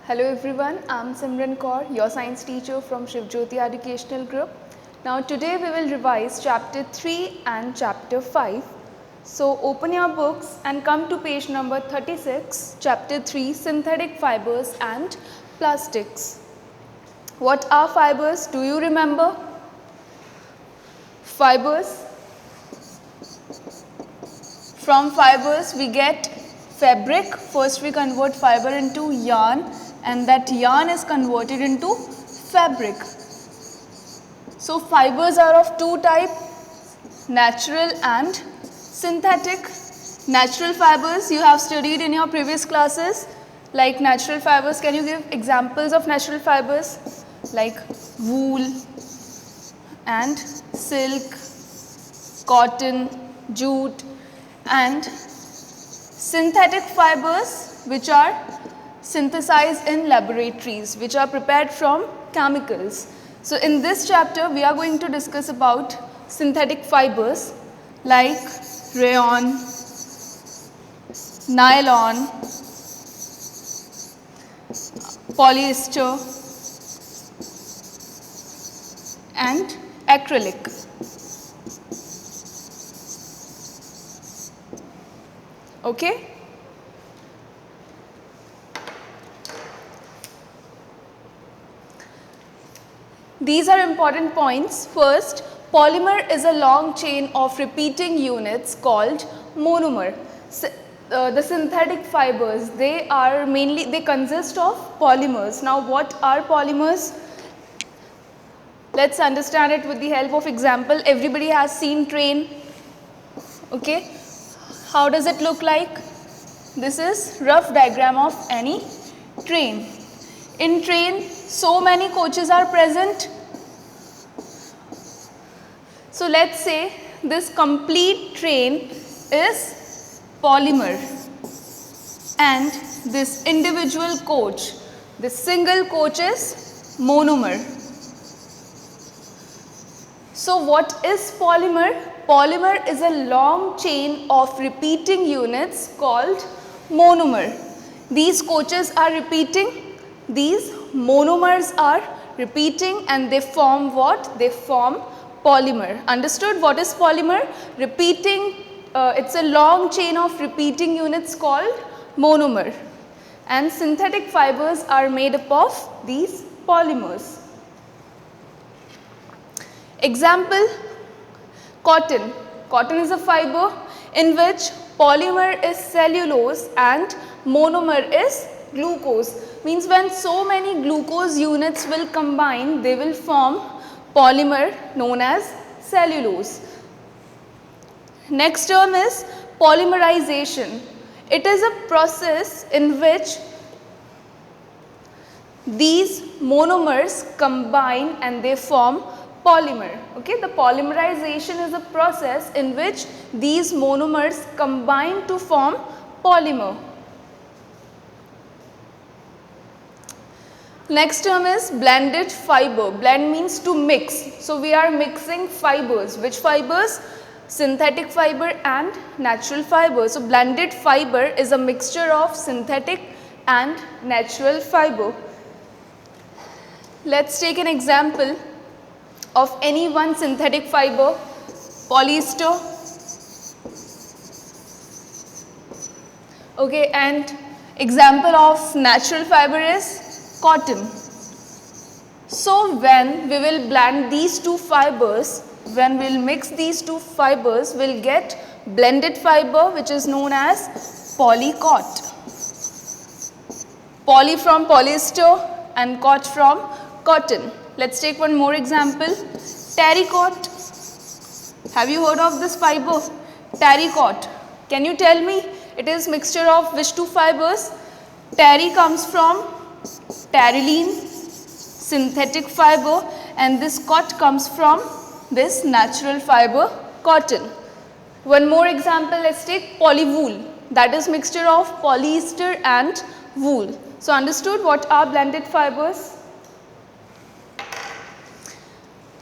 Hello everyone, I am Simran Kaur, your science teacher from Shiv Jyoti Educational Group. Now today we will revise chapter 3 and chapter 5. So open your books and come to page number 36, chapter 3, synthetic fibers and plastics. What are fibers? Do you remember? Fibers. From fibers we get fabric. First we convert fiber into yarn and that yarn is converted into fabric. So fibers are of two types, natural and synthetic. Natural fibers you have studied in your previous classes, like natural fibers. Can you give examples of natural fibers? Like wool and silk, cotton, jute, and synthetic fibers which are synthesized in laboratories, which are prepared from chemicals. So in this chapter we are going to discuss about synthetic fibers like rayon, nylon, polyester and acrylic. Okay? These are important points. First, polymer is a long chain of repeating units called monomer. The synthetic fibers, they consist of polymers. Now what are polymers? Let's understand it with the help of example. Everybody has seen train. Okay? How does it look like? This is rough diagram of any train. In train, so many coaches are present. So let's say this complete train is polymer and this individual coach, this single coach is monomer. So what is polymer? Polymer is a long chain of repeating units called monomer. These coaches are repeating. These monomers are repeating and they form what? They form polymer. Understood what is polymer? Repeating, it's a long chain of repeating units called monomer. And synthetic fibers are made up of these polymers. Example, cotton. Cotton is a fiber in which polymer is cellulose and monomer is glucose. Means when so many glucose units will combine, they will form polymer known as cellulose. Next term is polymerization. It is a process in which these monomers combine and they form polymer. Okay, the polymerization is a process in which these monomers combine to form polymer. Next term is blended fiber. Blend means to mix. So we are mixing fibers. Which fibers? Synthetic fiber and natural fiber. So blended fiber is a mixture of synthetic and natural fiber. Let's take an example of any one synthetic fiber, polyester. Okay, and example of natural fiber is cotton. So when we will blend these two fibers, when we will mix these two fibers, we will get blended fiber which is known as polycot. Poly from polyester and cot from cotton. Let's take one more example, terracotta. Have you heard of this fiber? Terracotta. Can you tell me it is mixture of which two fibers? Terry comes from terylene, synthetic fiber, and this cot comes from this natural fiber, cotton. One more example, let's take polywool. That is mixture of polyester and wool. So understood what are blended fibers?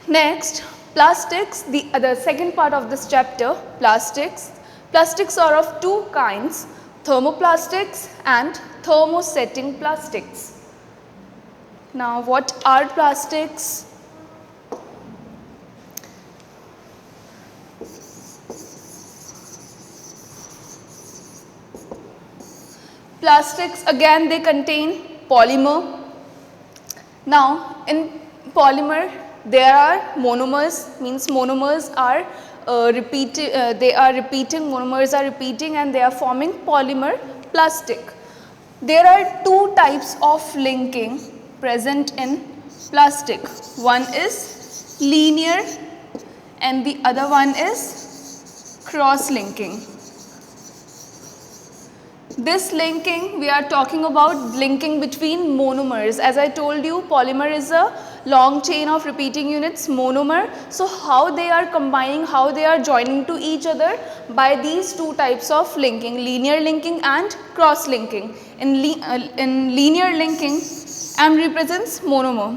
Next, plastics, the second part of this chapter, plastics. Plastics are of two kinds, thermoplastics and thermosetting plastics. Now, what are plastics? Plastics, again, they contain polymer. Now, in polymer, there are monomers, means monomers are repeating, monomers are repeating and they are forming polymer plastic. There are two types of linking present in plastic. One is linear and the other one is cross-linking. This linking, we are talking about linking between monomers. As I told you, polymer is a long chain of repeating units, monomer. So, how they are combining, how they are joining to each other by these two types of linking, linear linking and cross linking. In linear linking, M represents monomer.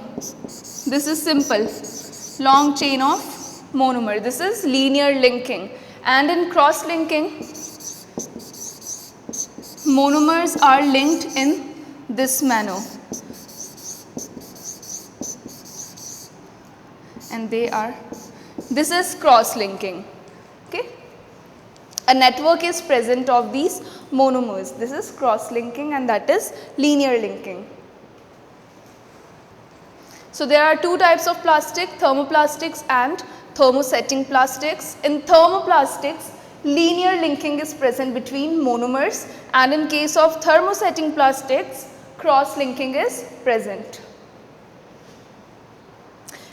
This is simple, long chain of monomer. This is linear linking. And in cross linking, monomers are linked in this manner. And this is cross linking. Okay. A network is present of these monomers. This is cross linking and that is linear linking. So, there are two types of plastic, thermoplastics and thermosetting plastics. In thermoplastics, linear linking is present between monomers, and in case of thermosetting plastics, cross linking is present.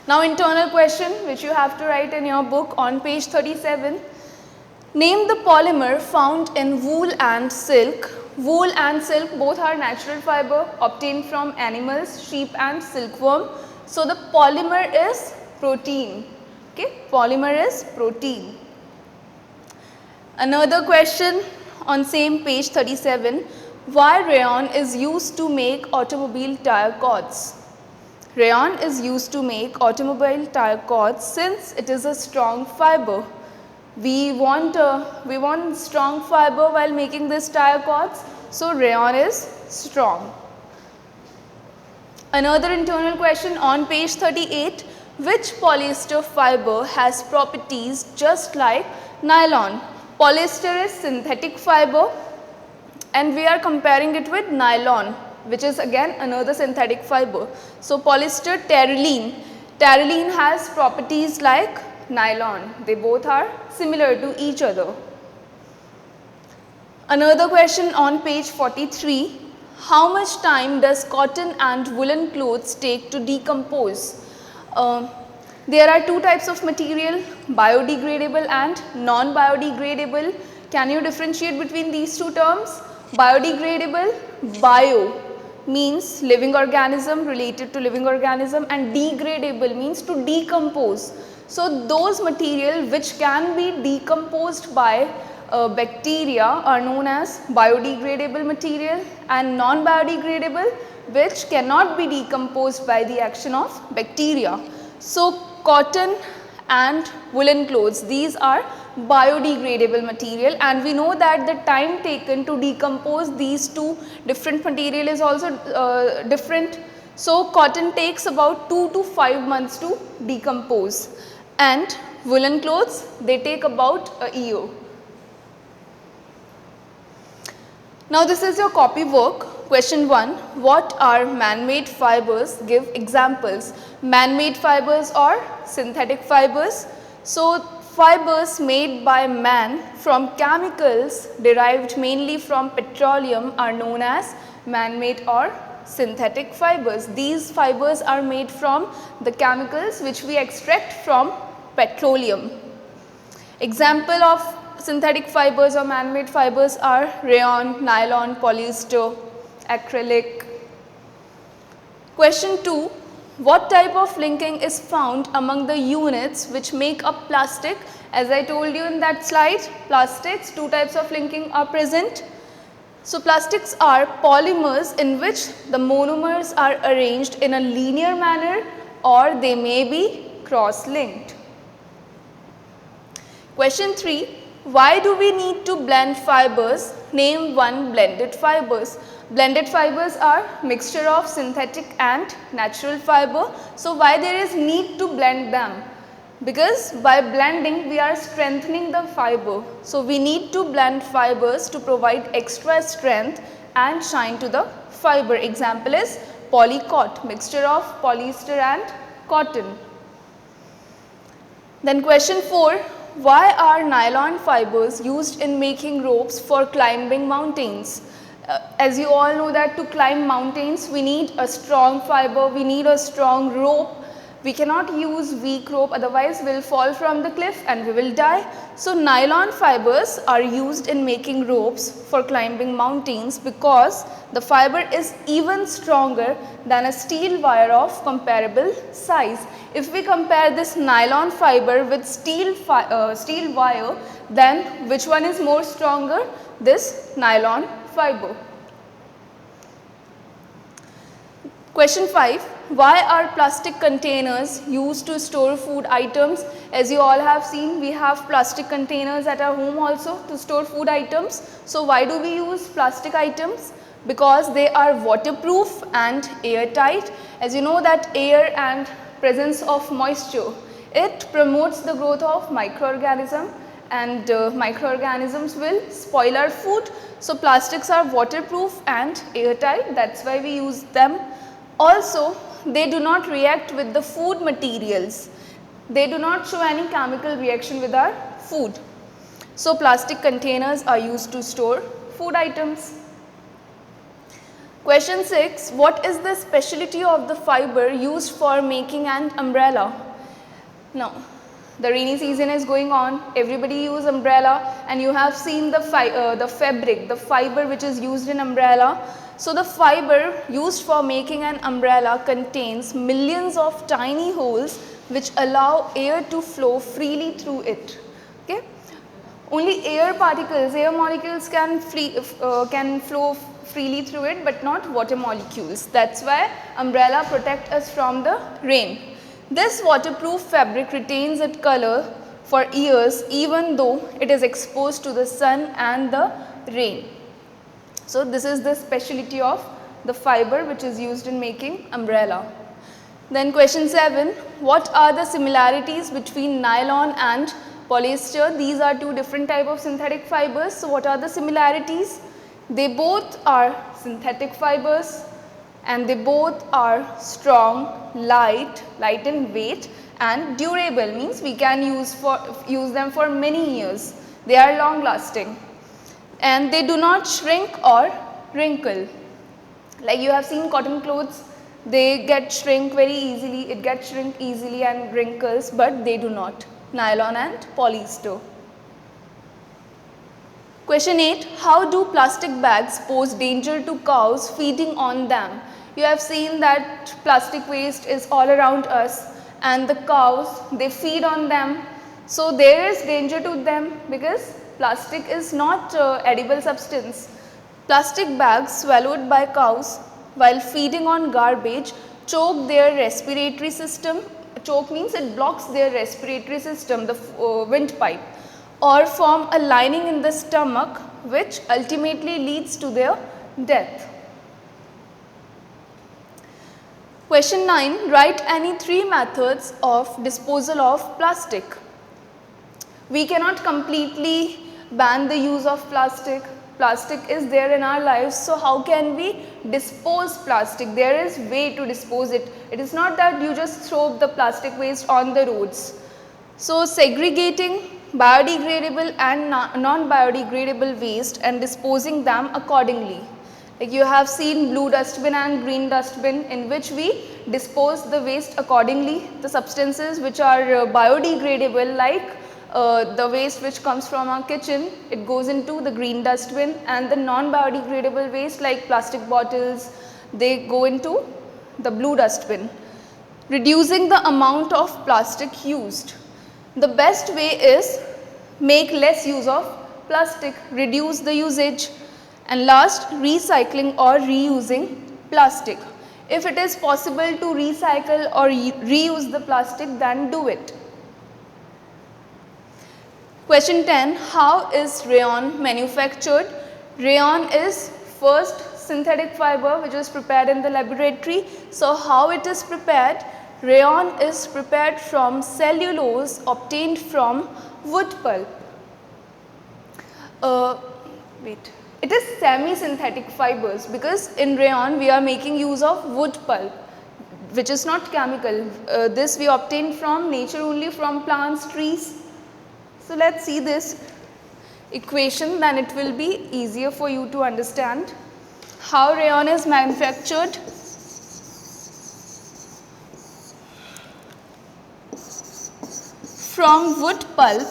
Now, internal question which you have to write in your book on page 37. Name the polymer found in wool and silk. Wool and silk both are natural fiber obtained from animals, sheep and silkworm. So, the polymer is protein. Okay, polymer is protein. Another question on same page 37. Why rayon is used to make automobile tire cords? Rayon is used to make automobile tire cords since it is a strong fiber. We want strong fiber while making this tire cords. So, rayon is strong. Another internal question on page 38. Which polyester fiber has properties just like nylon? Polyester is synthetic fiber and we are comparing it with nylon, which is again another synthetic fiber. So, polyester terylene. Terylene has properties like nylon. They both are similar to each other. Another question on page 43. How much time does cotton and woolen clothes take to decompose? There are two types of material, biodegradable and non-biodegradable. Can you differentiate between these two terms? Biodegradable, bio means living organism, related to living organism, and degradable means to decompose. So, those material which can be decomposed by bacteria are known as biodegradable material, and non-biodegradable which cannot be decomposed by the action of bacteria. So, cotton and woolen clothes, these are biodegradable material, and we know that the time taken to decompose these two different material is also different. So, cotton takes about 2 to 5 months to decompose and woolen clothes, they take about a year. Now, this is your copy work. Question 1. What are man-made fibers? Give examples. Man-made fibers or synthetic fibers. So, fibers made by man from chemicals derived mainly from petroleum are known as man-made or synthetic fibers. These fibers are made from the chemicals which we extract from petroleum. Example of synthetic fibers or man-made fibers are rayon, nylon, polyester, acrylic. Question 2. What type of linking is found among the units which make up plastic? As I told you in that slide, plastics, two types of linking are present. So, plastics are polymers in which the monomers are arranged in a linear manner or they may be cross-linked. Question 3. Why do we need to blend fibers? Name one blended fibers. Blended fibers are mixture of synthetic and natural fiber. So why there is need to blend them? Because by blending we are strengthening the fiber. So we need to blend fibers to provide extra strength and shine to the fiber. Example is polycot, mixture of polyester and cotton. Then question 4, why are nylon fibers used in making ropes for climbing mountains? As you all know that to climb mountains we need a strong fiber, we need a strong rope. We cannot use weak rope, otherwise we will fall from the cliff and we will die. So nylon fibers are used in making ropes for climbing mountains because the fiber is even stronger than a steel wire of comparable size. If we compare this nylon fiber with steel wire, then which one is more stronger? This nylon fiber. Question 5, why are plastic containers used to store food items? As you all have seen, we have plastic containers at our home also to store food items. So why do we use plastic items? Because they are waterproof and airtight. As you know that air and presence of moisture, it promotes the growth of microorganisms, and microorganisms will spoil our food. So plastics are waterproof and airtight, that's why we use them. Also, they do not react with the food materials. They do not show any chemical reaction with our food. So plastic containers are used to store food items. Question 6, what is the specialty of the fiber used for making an umbrella? Now, the rainy season is going on, everybody use umbrella, and you have seen the fabric, the fiber which is used in umbrella. So the fiber used for making an umbrella contains millions of tiny holes which allow air to flow freely through it. Okay? Only air particles, air molecules can flow freely through it, but not water molecules. That's why umbrella protect us from the rain. This waterproof fabric retains its color for years even though it is exposed to the sun and the rain. So this is the specialty of the fiber which is used in making umbrella. Then question 7, what are the similarities between nylon and polyester? These are two different types of synthetic fibers. So what are the similarities? They both are synthetic fibers and they both are strong, light in weight and durable, means we can use them for many years. They are long lasting. And they do not shrink or wrinkle. Like you have seen cotton clothes, they get shrink very easily, it gets shrink easily and wrinkles, but they do not. Nylon and polyester. Question 8, how do plastic bags pose danger to cows feeding on them? You have seen that plastic waste is all around us and the cows, they feed on them. So there is danger to them because plastic is not edible substance. Plastic bags swallowed by cows while feeding on garbage choke their respiratory system. Choke means it blocks their respiratory system, the windpipe, or form a lining in the stomach which ultimately leads to their death. Question 9, write any 3 methods of disposal of plastic. We cannot completely ban the use of plastic. Plastic is there in our lives, so how can we dispose plastic? There is way to dispose it. It is not that you just throw the plastic waste on the roads. So segregating biodegradable and non-biodegradable waste and disposing them accordingly. Like you have seen blue dustbin and green dustbin in which we dispose the waste accordingly. The substances which are biodegradable, like the waste which comes from our kitchen, it goes into the green dustbin, and the non-biodegradable waste like plastic bottles, they go into the blue dustbin. Reducing the amount of plastic used. The best way is make less use of plastic, reduce the usage. And last, recycling or reusing plastic. If it is possible to recycle or reuse the plastic, then do it. Question 10, how is rayon manufactured? Rayon is first synthetic fiber which is prepared in the laboratory. So how it is prepared? Rayon is prepared from cellulose obtained from wood pulp. It is semi-synthetic fibers because in rayon we are making use of wood pulp which is not chemical. This we obtain from nature only, from plants, trees. So let's see this equation, then it will be easier for you to understand how rayon is manufactured. From wood pulp,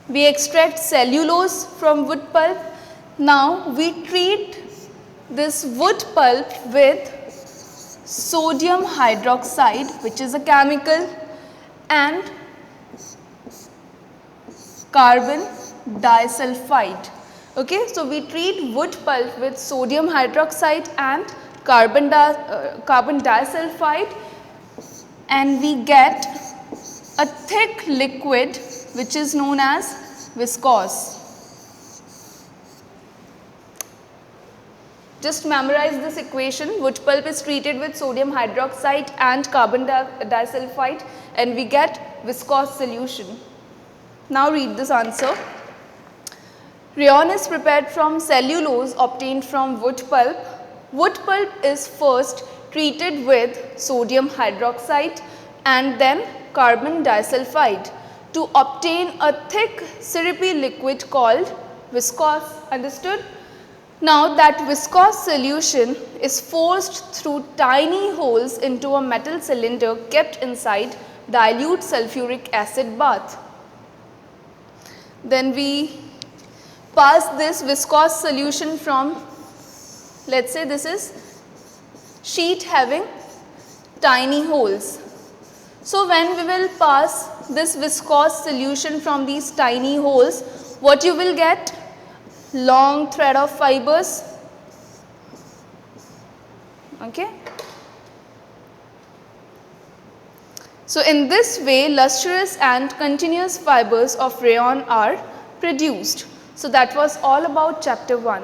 we extract cellulose from wood pulp. Now we treat this wood pulp with sodium hydroxide, which is a chemical, and carbon disulfide. Okay, so we treat wood pulp with sodium hydroxide and carbon disulfide, and we get a thick liquid which is known as viscose. Just memorize this equation. Wood pulp is treated with sodium hydroxide and carbon disulfide, and we get viscose solution. Now read this answer. Rayon is prepared from cellulose obtained from wood pulp. Wood pulp is first treated with sodium hydroxide and then carbon disulfide to obtain a thick syrupy liquid called viscose. Understood? Now that viscose solution is forced through tiny holes into a metal cylinder kept inside dilute sulfuric acid bath. Then we pass this viscose solution from, let's say this is sheet having tiny holes. So when we will pass this viscose solution from these tiny holes, what you will get? Long thread of fibers. Okay. So in this way, lustrous and continuous fibers of rayon are produced. So that was all about chapter 1.